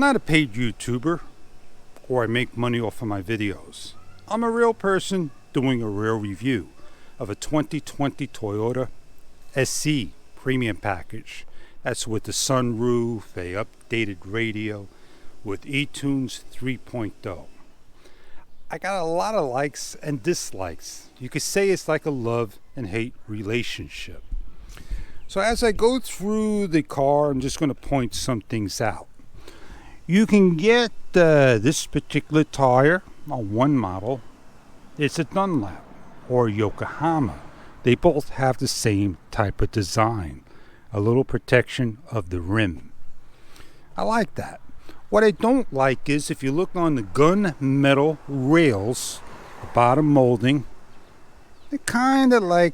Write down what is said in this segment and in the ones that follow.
not a paid YouTuber or I make money off of my videos. I'm a real person doing a real review of a 2020 Toyota SC premium package. That's with the sunroof, a updated radio with eTunes 3.0. I got a lot of likes and dislikes. You could say it's like a love and hate relationship. So as I go through the car, I'm just going to point some things out. You can get this particular tire on one model. It's a Dunlop or Yokohama. They both have the same type of design. A little protection of the rim. I like that. What I don't like is if you look on the gunmetal rails, the bottom molding, it kind of like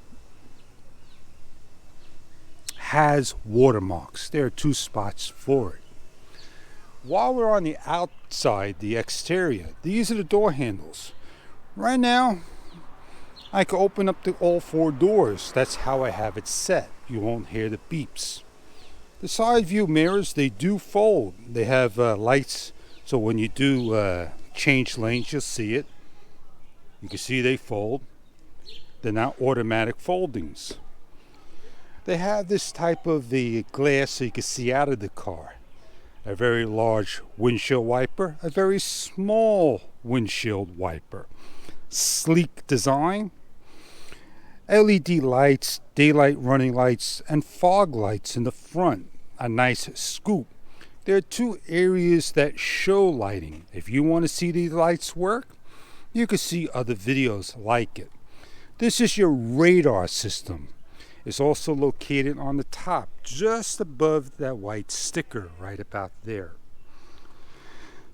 has watermarks. There are two spots for it. While we're on the outside, the exterior, these are the door handles. Right now, I can open up all four doors. That's how I have it set. You won't hear the beeps. The side view mirrors, they do fold. They have lights, so when you do change lanes, you'll see it. You can see they fold. They're not automatic foldings. They have this type of the glass so you can see out of the car. A very large windshield wiper, a very small windshield wiper. Sleek design. LED lights, daylight running lights, and fog lights in the front. A nice scoop. There are two areas that show lighting. If you want to see these lights work, you can see other videos like it. This is your radar system. It's also located on the top, just above that white sticker right about there.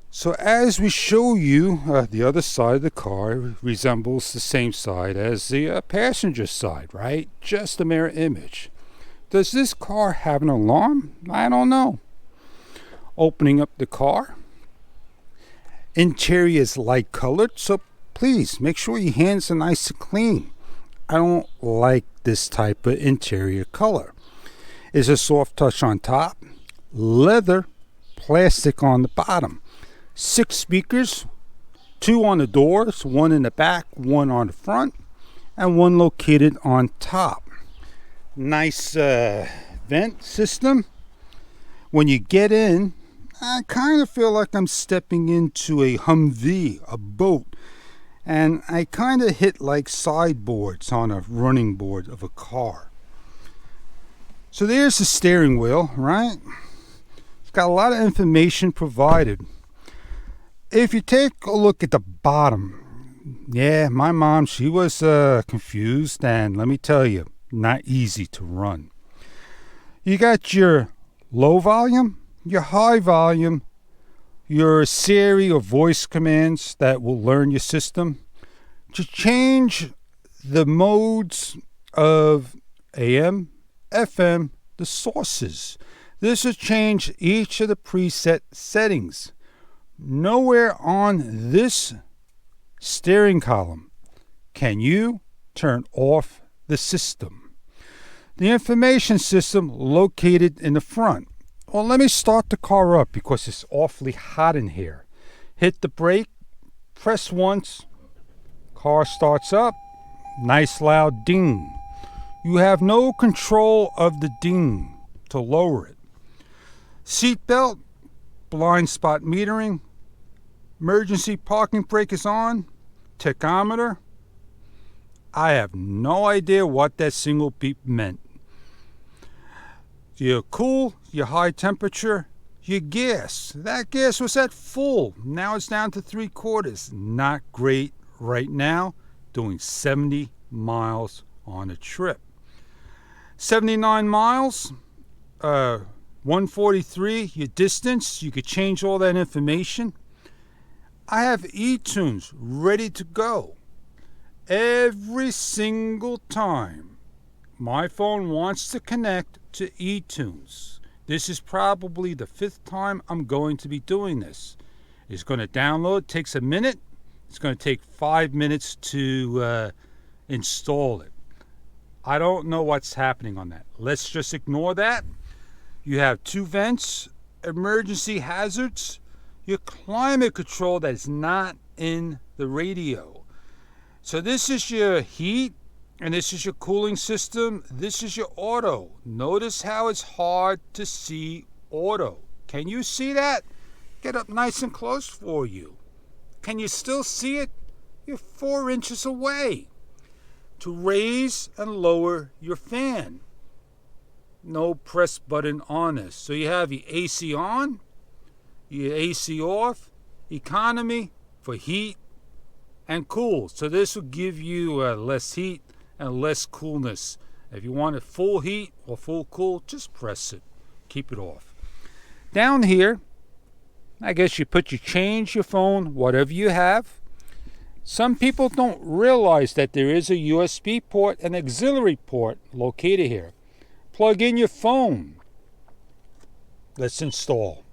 So as we show you, the other side of the car resembles the same side as the passenger side, right? Just a mirror image. Does this car have an alarm? I don't know. Opening up the car. Interior is light colored, so please make sure your hands are nice and clean. I don't like this type of interior color. It's a soft touch on top, leather, plastic on the bottom. 6 speakers, 2 on the doors, 1 in the back, 1 on the front, and 1 located on top. Nice vent system. When you get in, I kind of feel like I'm stepping into a Humvee, a boat, and I kind of hit like sideboards on a running board of a car. So there's the steering wheel, right? It's got a lot of information provided. If you take a look at the bottom, yeah, my mom, she was confused, and let me tell you, not easy to run. You got your low volume, your high volume, your Siri or voice commands that will learn your system. To change the modes of AM, FM, the sources. This will change each of the preset settings. Nowhere on this steering column can you turn off the system. The information system located in the front. Well, let me start the car up because it's awfully hot in here. Hit the brake, press once, car starts up, nice loud ding. You have no control of the ding to lower it. Seat belt, blind spot metering, emergency parking brake is on, tachometer. I have no idea what that single beep meant. Your cool, your high temperature, your gas. That gas was at full. Now it's down to 3/4. Not great right now. Doing 70 miles on a trip. 79 miles, 143, your distance. You could change all that information. I have eTunes ready to go. Every single time my phone wants to connect to eTunes. This is probably the 5th time I'm going to be doing this. It's going to download, takes a minute. It's going to take 5 minutes to install it. I don't know what's happening on that. Let's just ignore that. You have 2 vents, emergency hazards, your climate control that's not in the radio. So this is your heat, and this is your cooling system. This is your auto. Notice how it's hard to see auto. Can you see that? Get up nice and close for you. Can you still see it? You're 4 inches away. To raise and lower your fan. No press button on this. So you have your AC on, your AC off, economy for heat and cool. So this will give you less heat and less coolness. If you want it full heat or full cool, just press it. Keep it off. Down here, I guess you put your change, your phone, whatever you have. Some people don't realize that there is a USB port and auxiliary port located here. Plug in your phone. Let's install.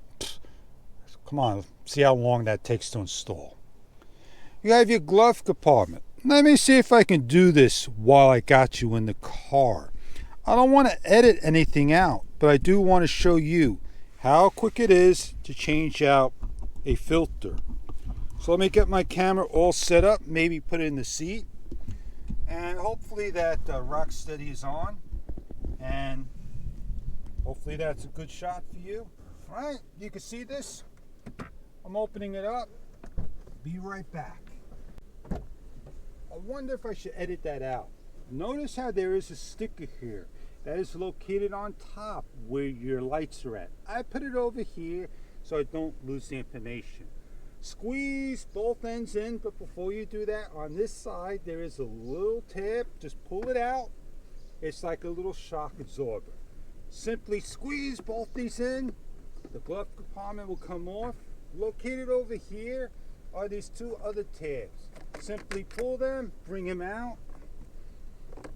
Come on, see how long that takes to install. You have your glove compartment. Let me see if I can do this while I got you in the car. I don't want to edit anything out, but I do want to show you how quick it is to change out a filter. So let me get my camera all set up, maybe put it in the seat, and hopefully that rock steady is on, and hopefully that's a good shot for you. All right, you can see this. I'm opening it up. Be right back. I wonder if I should edit that out. Notice how there is a sticker here that is located on top where your lights are at. I put it over here so I don't lose the information. Squeeze both ends in, but before you do that, on this side there is a little tab. Just pull it out. It's like a little shock absorber. Simply squeeze both these in. The glove compartment will come off. Located over here are these 2 other tabs. Simply pull them, bring them out.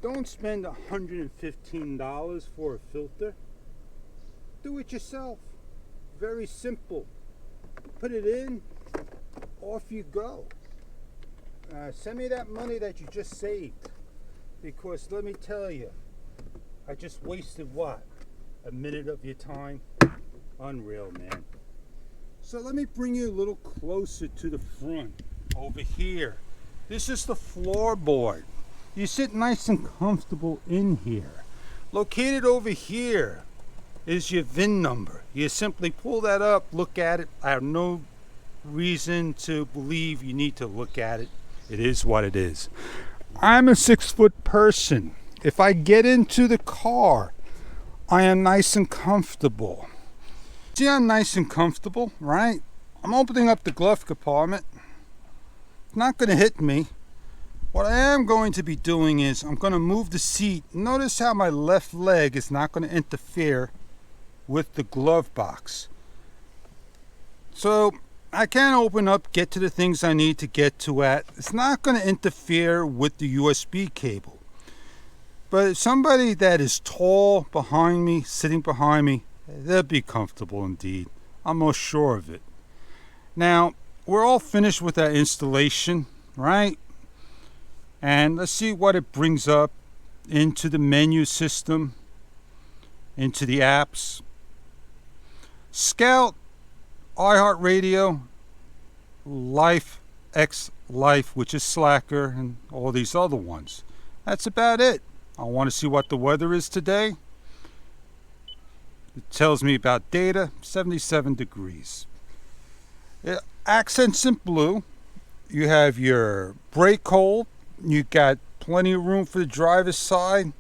Don't spend $115 for a filter. Do it yourself. Very simple. Put it in, off you go. Send me that money that you just saved, because let me tell you, I just wasted what? A minute of your time? Unreal, man. So let me bring you a little closer to the front. Over here, this is the floorboard. You sit nice and comfortable in here. Located over here is your VIN number. You simply pull that up, look at it. I have no reason to believe you need to look at it. It is what it is. I'm a 6-foot person. If I get into the car, I am nice and comfortable. See, I'm nice and comfortable, right? I'm opening up the glove compartment. It's not going to hit me. What I am going to be doing is I'm going to move the seat. Notice how my left leg is not going to interfere with the glove box. So I can open up, get to the things I need to get to at. It's not going to interfere with the USB cable. But if somebody that is tall behind me, sitting behind me, they'll be comfortable indeed. I'm most sure of it. Now, we're all finished with our installation, right? And let's see what it brings up into the menu system, into the apps. Scout, iHeartRadio, Life, X Life, which is Slacker, and all these other ones. That's about it. I want to see what the weather is today. It tells me about data, 77 degrees. Accents in blue. You have your brake hold. You got plenty of room for the driver's side.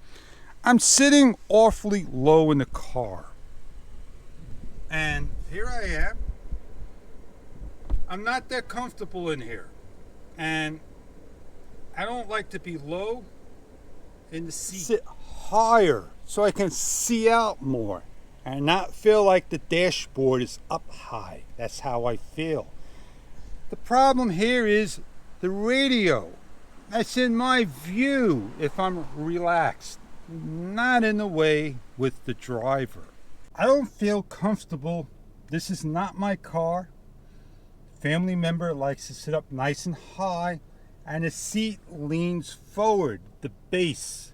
I'm sitting awfully low in the car. And here I am. I'm not that comfortable in here. And I don't like to be low in the seat. Sit higher so I can see out more and not feel like the dashboard is up high. That's how I feel. The problem here is the radio. That's in my view if I'm relaxed, not in the way with the driver. I don't feel comfortable. This is not my car. Family member likes to sit up nice and high, and the seat leans forward, the base.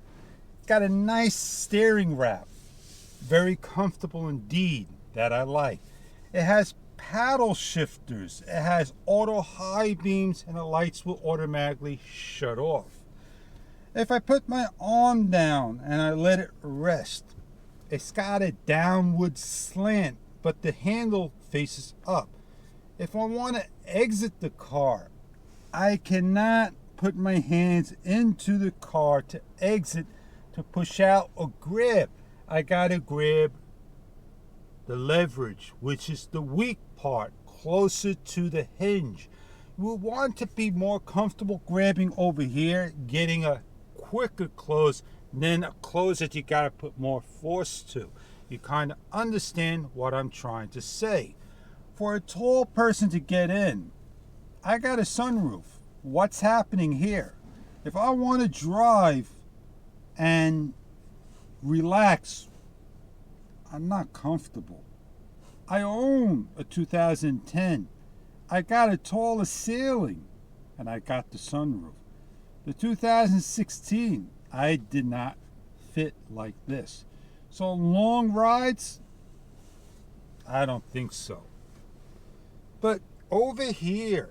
Got a nice steering wrap. Very comfortable indeed, that I like. It has paddle shifters. It has auto high beams and the lights will automatically shut off. If I put my arm down and I let it rest, it's got a downward slant, but the handle faces up. If I want to exit the car, I cannot put my hands into the car to exit, to push out or grab. I gotta grab the leverage, which is the weak part, closer to the hinge. You will want to be more comfortable grabbing over here, getting a quicker close, than a close that you gotta put more force to. You kind of understand what I'm trying to say. For a tall person to get in, I got a sunroof. What's happening here? If I want to drive and relax, I'm not comfortable. I own a 2010. I got a taller ceiling and I got the sunroof. The 2016, I did not fit like this. So long rides, I don't think so. But over here,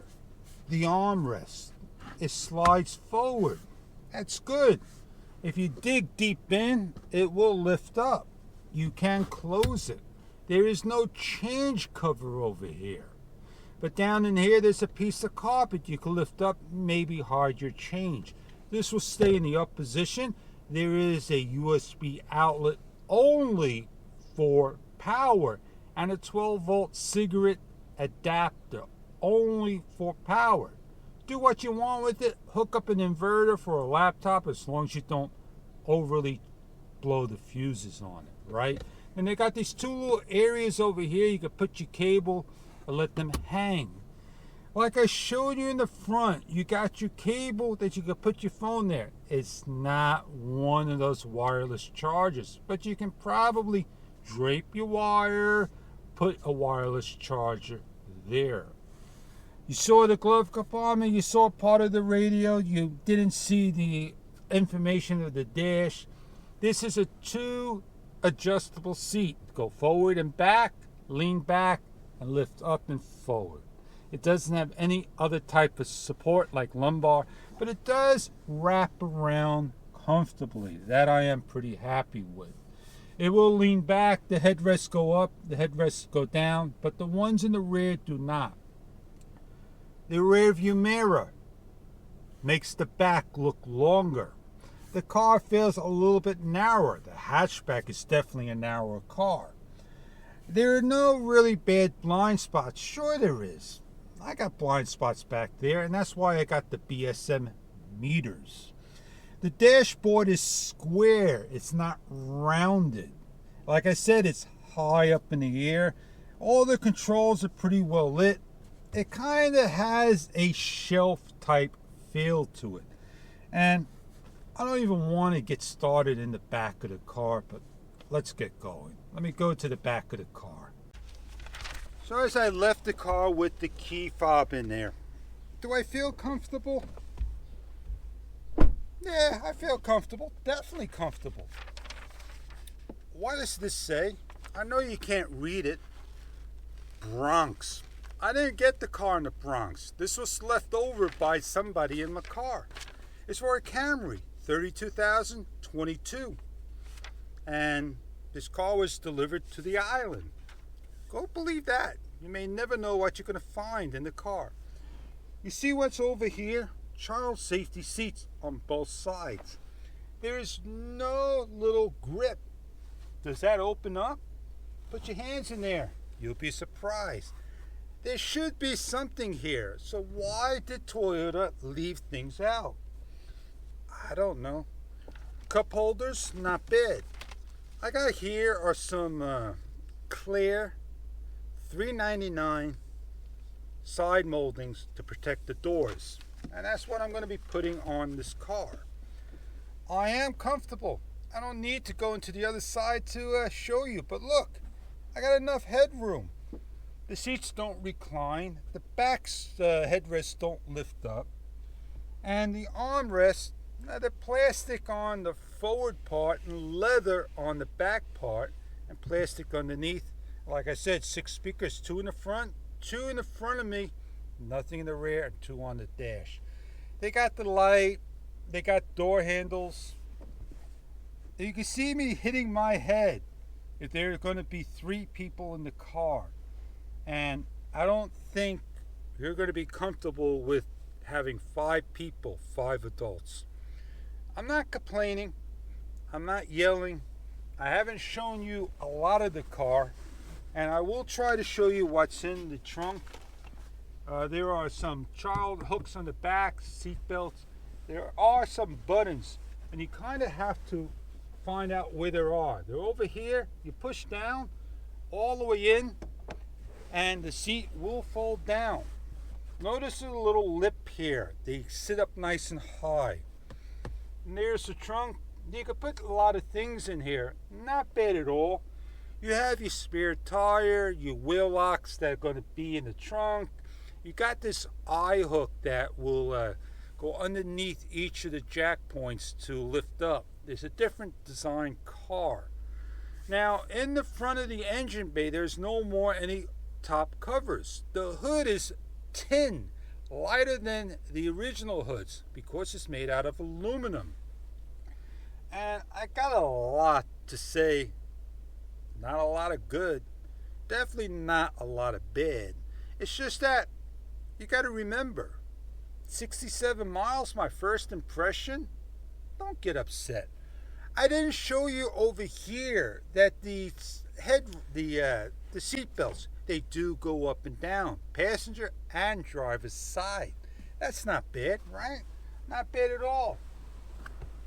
the armrest, it slides forward. That's good. If you dig deep in, it will lift up. You can close it. There is no change cover over here. But down in here, there's a piece of carpet you can lift up, maybe hide your change. This will stay in the up position. There is a USB outlet only for power and a 12-volt cigarette adapter only for power. Do what you want with it. Hook up an inverter for a laptop as long as you don't overly blow the fuses on it, right? And they got these two little areas over here. You can put your cable and let them hang. Like I showed you in the front, you got your cable that you can put your phone there. It's not one of those wireless chargers, but you can probably drape your wire, put a wireless charger there. You saw the glove compartment, you saw part of the radio, you didn't see the information of the dash. This is a 2 adjustable seat. Go forward and back, lean back, and lift up and forward. It doesn't have any other type of support like lumbar, but it does wrap around comfortably. That I am pretty happy with. It will lean back, the headrests go up, the headrests go down, but the ones in the rear do not. The rear view mirror makes the back look longer. The car feels a little bit narrower. The hatchback is definitely a narrower car. There are no really bad blind spots. Sure there is. I got blind spots back there, and that's why I got the BSM meters. The dashboard is square. It's not rounded. Like I said, it's high up in the air. All the controls are pretty well lit. It kind of has a shelf type feel to it. And I don't even want to get started in the back of the car, but let's get going. Let me go to the back of the car. So as I left the car with the key fob in there, do I feel comfortable? Yeah, I feel comfortable. Definitely comfortable. What does this say? I know you can't read it. Bronx. I didn't get the car in the Bronx. This was left over by somebody in my car. It's for a Camry, 32,022. And this car was delivered to the island. Go believe that. You may never know what you're going to find in the car. You see what's over here? Child safety seats on both sides. There is no little grip. Does that open up? Put your hands in there. You'll be surprised. There should be something here. So why did Toyota leave things out? I don't know. Cup holders, not bad. I got here are some clear $3.99 side moldings to protect the doors. And that's what I'm going to be putting on this car. I am comfortable. I don't need to go into the other side to show you. But look, I got enough headroom. The seats don't recline. The back's headrests don't lift up. And the armrests, the plastic on the forward part and leather on the back part and plastic underneath. Like I said, 6 speakers, 2 in the front, 2 in the front of me, nothing in the rear, and 2 on the dash. They got the light, they got door handles. You can see me hitting my head if there are going to be 3 people in the car. And I don't think you're going to be comfortable with having 5 people, 5 adults. I'm not complaining. I'm not yelling. I haven't shown you a lot of the car, and I will try to show you what's in the trunk. There are some child hooks on the back, seat belts. There are some buttons, and you kind of have to find out where they are. They're over here. You push down all the way in, and the seat will fold down. Notice the little lip here. They sit up nice and high. And there's the trunk. You can put a lot of things in here. Not bad at all. You have your spare tire, your wheel locks that are going to be in the trunk. You got this eye hook that will go underneath each of the jack points to lift up. There's a different design car. Now, in the front of the engine bay, there's no more any top covers. The hood is tin, lighter than the original hoods because it's made out of aluminum. And I got a lot to say. Not a lot of good, definitely not a lot of bad. It's just that you got to remember, 67 miles, my first impression. Don't get upset. I didn't show you over here that the seat belts, they do go up and down, passenger and driver's side. That's not bad, right? Not bad at all.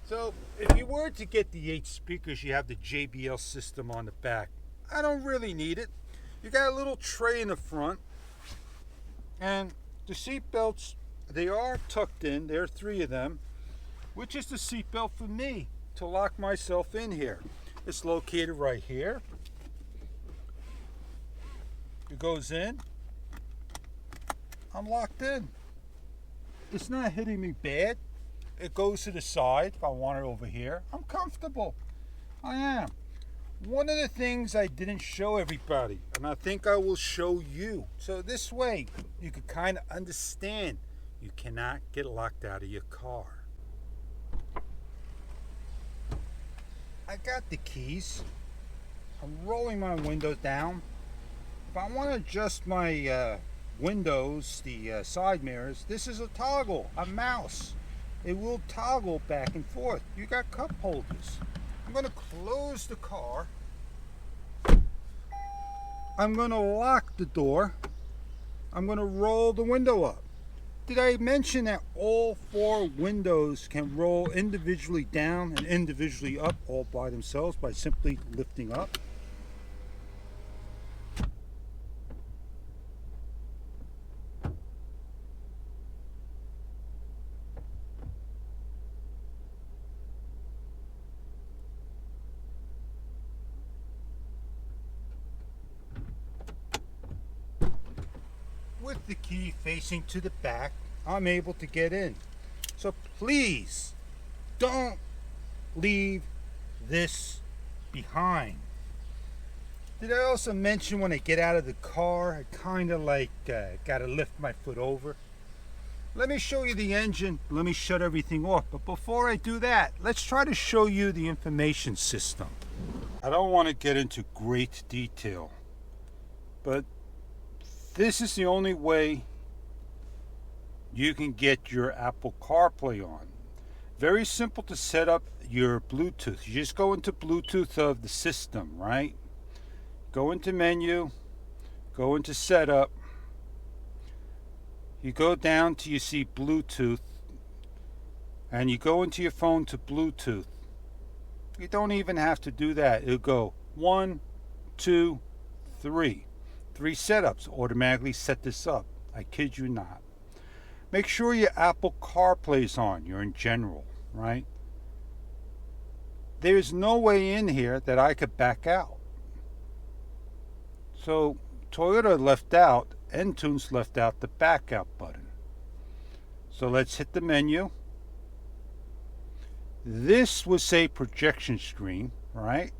So if you were to get the 8 speakers, you have the JBL system on the back. I don't really need it. You got a little tray in the front, and the seat belts, they are tucked in. There are 3 of them, which is the seat belt for me to lock myself in here. It's located right here. It goes in. I'm locked in. It's not hitting me bad. It goes to the side if I want it over here. I'm comfortable. I am. One of the things I didn't show everybody, and I think I will show you. So this way, you can kind of understand you cannot get locked out of your car. I got the keys. I'm rolling my windows down. If I want to adjust my windows, the side mirrors, this is a toggle, a mouse. It will toggle back and forth. You got cup holders. I'm going to close the car. I'm going to lock the door. I'm going to roll the window up. Did I mention that all 4 windows can roll individually down and individually up all by themselves by simply lifting up? With the key facing to the back, I'm able to get in. So please don't leave this behind. Did I also mention when I get out of the car, I kind of like got to lift my foot over? Let me show you the engine. Let me shut everything off. But before I do that, let's try to show you the information system. I don't want to get into great detail, but this is the only way you can get your Apple CarPlay on. Very simple to set up your Bluetooth. You just go into Bluetooth of the system, right? Go into menu, go into setup. You go down till you see Bluetooth, and you go into your phone to Bluetooth. You don't even have to do that. It'll go 1, 2, 3. 3 setups automatically set this up. I kid you not. Make sure your Apple CarPlay is on. You're in general, right? There's no way in here that I could back out. So Toyota left out, Entunes left out the back out button. So let's hit the menu. This will say projection screen, right?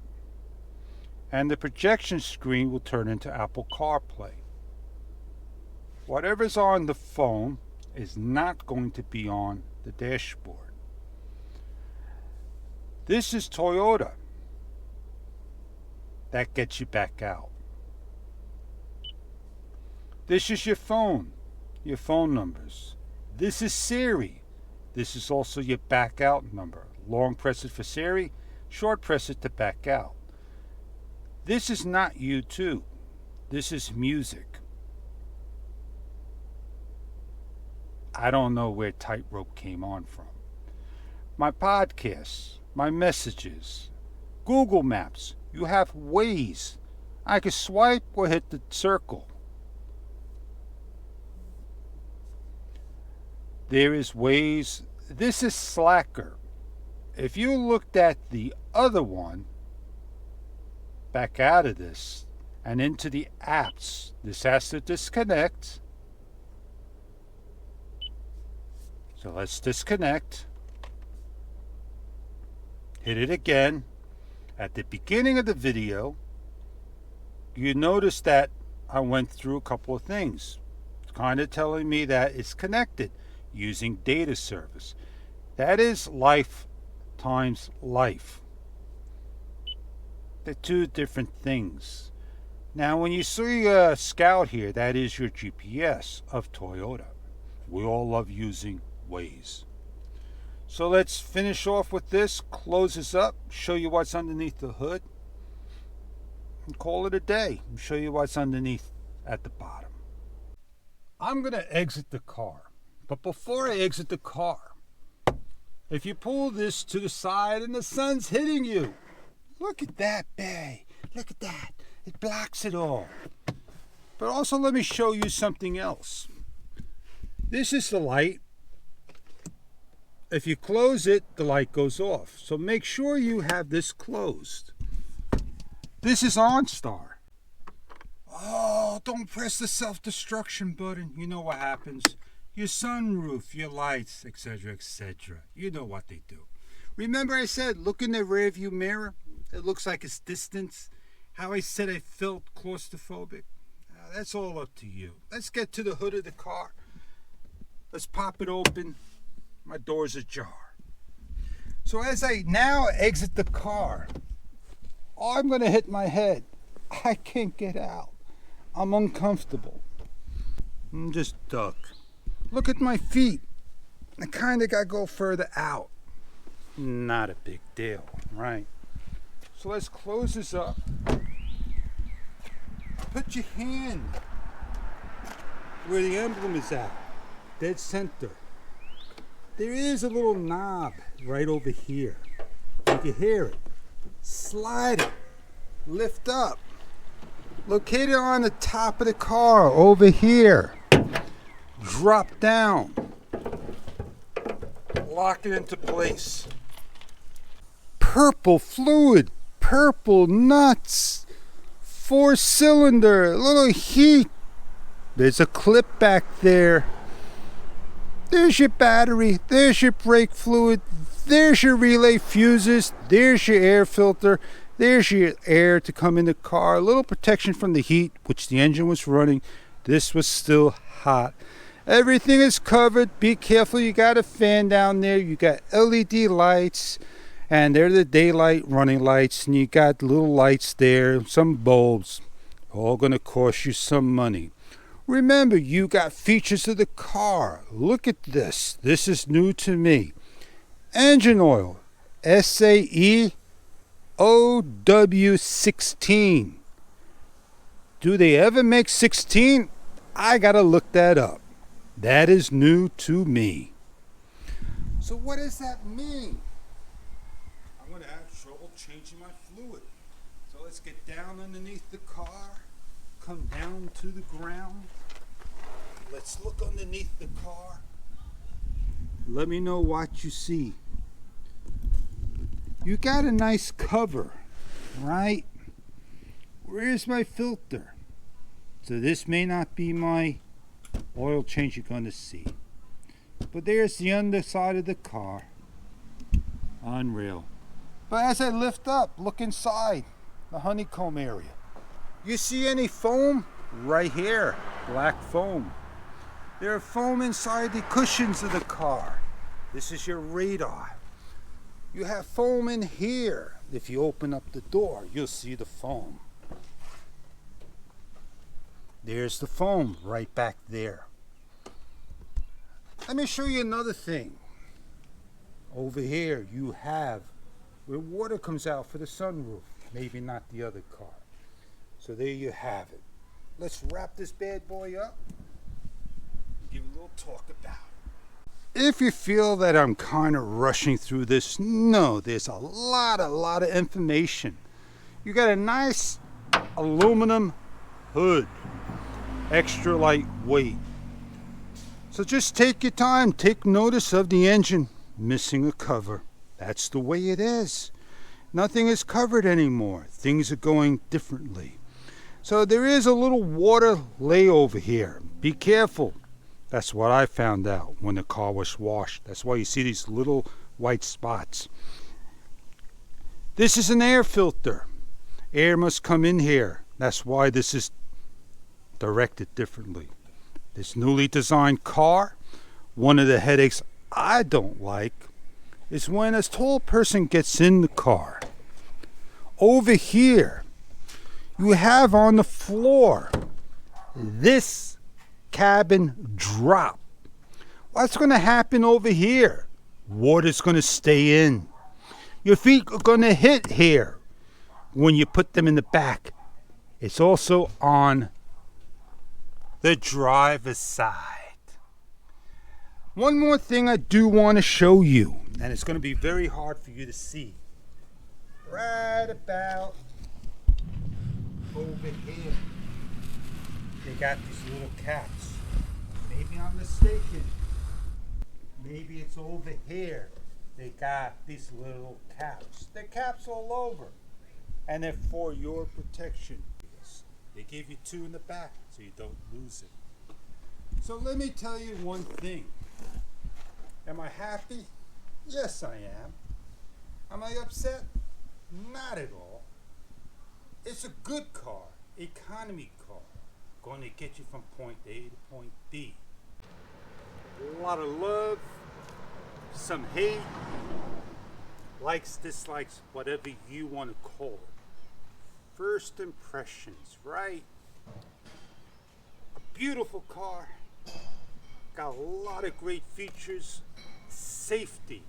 And the projection screen will turn into Apple CarPlay. Whatever's on the phone is not going to be on the dashboard. This is Toyota. That gets you back out. This is your phone numbers. This is Siri. This is also your back out number. Long press it for Siri, short press it to back out. This is not YouTube. This is music. I don't know where Tightrope came on from. My podcasts, my messages, Google Maps. You have Waze. I can swipe or hit the circle. There is Waze. This is Slacker. If you looked at the other one, back out of this and into the apps, this has to disconnect. So let's disconnect. Hit it again. At the beginning of the video, you notice that I went through a couple of things. It's kind of telling me that it's connected using data service. That is life times life. They're two different things. Now, when you see a Scout here, that is your GPS of Toyota. We all love using Waze. So let's finish off with this, close this up, show you what's underneath the hood, and call it a day, and show you what's underneath at the bottom. I'm going to exit the car, but before I exit the car, if you pull this to the side and the sun's hitting you, look at that bay, look at that, it blocks it all. But also let me show you something else. This is the light. If you close it, the light goes off. So make sure you have this closed. This is OnStar. Oh, don't press the self-destruction button. You know what happens. Your sunroof, your lights, etc., etc. You know what they do. Remember I said, look in the rearview mirror. It looks like it's distance. How I said I felt claustrophobic. That's all up to you. Let's get to the hood of the car. Let's pop it open. My door's ajar. So as I now exit the car, I'm going to hit my head. I can't get out. I'm uncomfortable. Just duck. Look at my feet. I kind of got to go further out. Not a big deal, right? So let's close this up. Put your hand where the emblem is at. Dead center. There is a little knob right over here. You can hear it. Slide it. Lift up. Located on the top of the car over here. Drop down. Lock it into place. Purple fluid. Purple nuts. 4-cylinder. Little heat. There's a clip back there. There's your battery, there's your brake fluid, there's your relay fuses, there's your air filter, there's your air to come in the car, a little protection from the heat, which the engine was running. This was still hot. Everything is covered. Be careful, you got a fan down there, you got LED lights, and they're the daylight running lights, and you got little lights there, some bulbs, all going to cost you some money. Remember, you got features of the car. Look at this. This is new to me. Engine oil. SAEOW16. Do they ever make 16? I got to look that up. That is new to me. So what does that mean? I'm going to have trouble changing my fluid. So let's get down underneath the car. Come down to the ground. Let's look underneath the car. Let me know what you see. You got a nice cover, right? Where's my filter? So this may not be my oil change you're going to see. But there's the underside of the car. Unreal. But as I lift up, look inside the honeycomb area. You see any foam? Right here, black foam. There are foam inside the cushions of the car. This is your radar. You have foam in here. If you open up the door, you'll see the foam. There's the foam right back there. Let me show you another thing. Over here you have where water comes out for the sunroof. Maybe not the other car. So there you have it. Let's wrap this bad boy up and give a little talk about it. If you feel that I'm kind of rushing through this, no, there's a lot of information. You got a nice aluminum hood, extra lightweight. So just take your time, take notice of the engine missing a cover. That's the way it is. Nothing is covered anymore. Things are going differently. So there is a little water layover here. Be careful. That's what I found out when the car was washed. That's why you see these little white spots. This is an air filter. Air must come in here. That's why this is directed differently. This newly designed car, one of the headaches I don't like is when a tall person gets in the car. Over here, you have on the floor this cabin drop. What's going to happen over here? Water's going to stay in. Your feet are going to hit here when you put them in the back. It's also on the driver's side. One more thing I do want to show you, and it's going to be very hard for you to see. Right about over here, they got these little caps. Maybe I'm mistaken. Maybe it's over here. They got these little caps. They're caps all over, and they're for your protection. They give you two in the back so you don't lose it. So let me tell you one thing. Am I happy? Yes, I am. Am I upset? Not at all. It's a good car, economy car, going to get you from point A to point B. A lot of love, some hate, likes, dislikes, whatever you want to call it. First impressions, right? A beautiful car, got a lot of great features. Safety,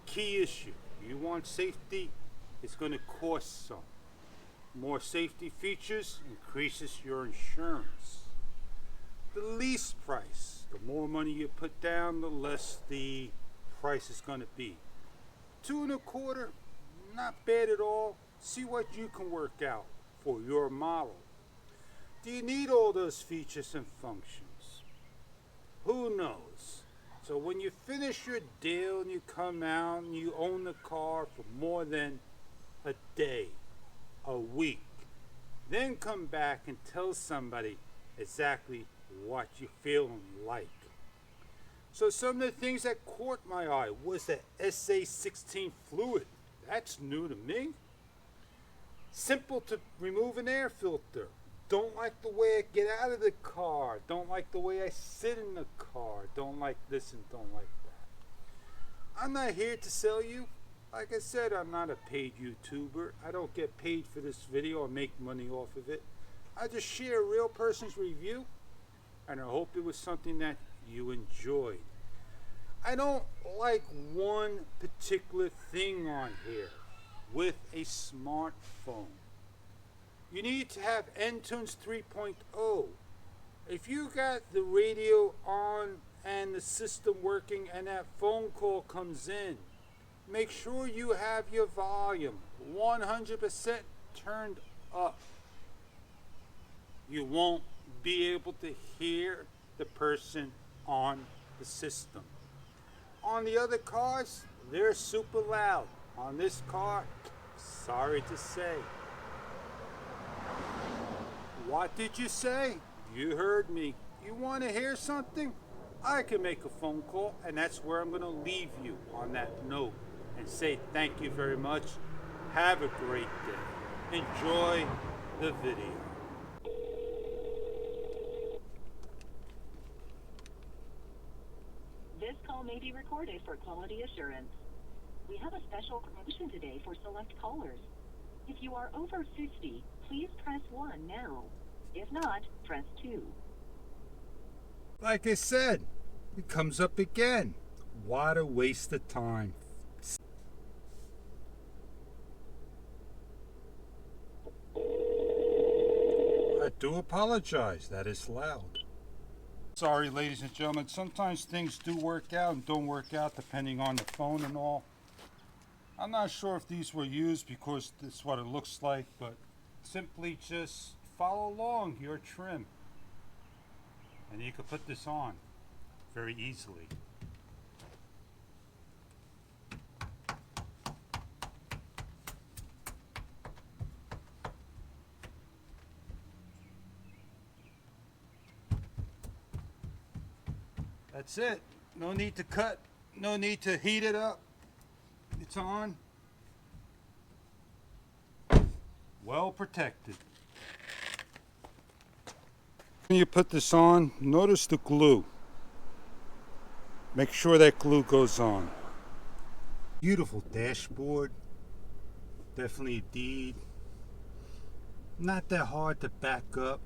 key issue. You want safety, it's going to cost some. More safety features increases your insurance. The lease price, the more money you put down, the less the price is going to be. 2.25, not bad at all. See what you can work out for your model. Do you need all those features and functions? Who knows? So when you finish your deal and you come out and you own the car for more than a day, a week, then come back and tell somebody exactly what you're feeling like. So some of the things that caught my eye was the SA16 fluid. That's new to me. Simple to remove an air filter. Don't like the way I get out of the car. Don't like the way I sit in the car. Don't like this and don't like that. I'm not here to sell you. Like I said, I'm not a paid YouTuber. I don't get paid for this video or make money off of it. I just share a real person's review, and I hope it was something that you enjoyed. I don't like one particular thing on here with a smartphone. You need to have N-Tunes 3.0. If you got the radio on and the system working and that phone call comes in, make sure you have your volume 100% turned up. You won't be able to hear the person on the system. On the other cars, they're super loud. On this car, sorry to say. What did you say? You heard me. You want to hear something? I can make a phone call, and that's where I'm going to leave you on that note and say thank you very much. Have a great day. Enjoy the video. may be recorded for quality assurance. We have a special promotion today for select callers. If you are over 50, please press 1 now. If not, press 2. Like I said, it comes up again. What a waste of time. I do apologize. That is loud. Sorry, ladies and gentlemen. Sometimes things do work out and don't work out depending on the phone and all. I'm not sure if these were used because this is what it looks like, but simply just follow along your trim. And you can put this on very easily. That's it. No need to cut. No need to heat it up. It's on. Well protected. When you put this on, notice the glue. Make sure that glue goes on. Beautiful dashboard. Definitely a deed. Not that hard to back up.